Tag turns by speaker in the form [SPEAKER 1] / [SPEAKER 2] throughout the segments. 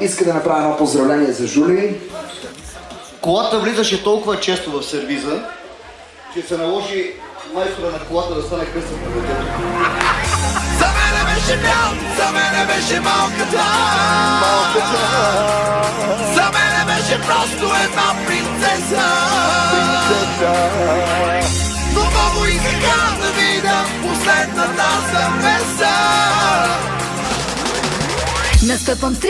[SPEAKER 1] Иска да направя едно поздравление за Жули.
[SPEAKER 2] Колата влизаше толкова често в сервиза, че се наложи майстора на колата да стане кръстен по детето.
[SPEAKER 3] За мене беше бял, за мене беше малката. За мене беше просто една принцеса. Но много искаха да видя последната замеса.
[SPEAKER 4] Настъпвам 300,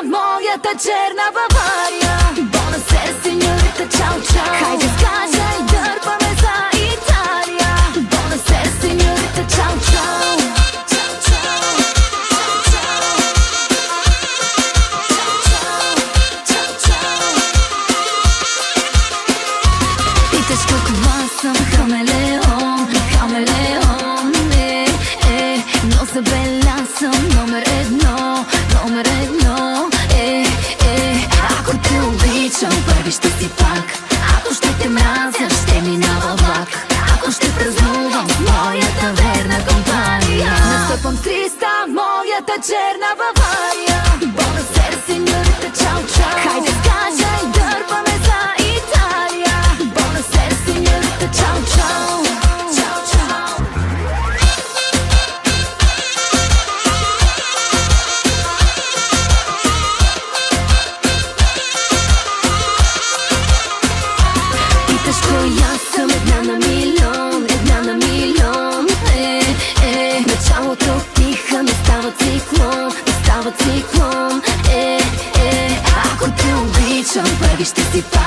[SPEAKER 4] моята черна Бавария. Бонасер, сеньорита, чао, чао. Хайде скажа и дърпаме за Италия. Бонасер, сеньорита, чао, чао. Чао, чао. Чао, чао. Питаш каква съм, хамелеон, хамелеон, но забеля съм номер едно. Номер едно, ако те обичам, първи ще си пак. Ако ще те мразя, ще минава влак. Ако ще празнувам с моята верна компания. Настъпвам 300, моята черна Бавария. Бонасер, сеньорита, чао, чао. Хайде скажа и дърпаме за Италия. Бонасер, сеньорита, чао, чао. Чао, чао. Коя съм една на милион, една на милион. Началото тиха, не става циклон, не става циклон. Ако те обичам, първи ще си пак.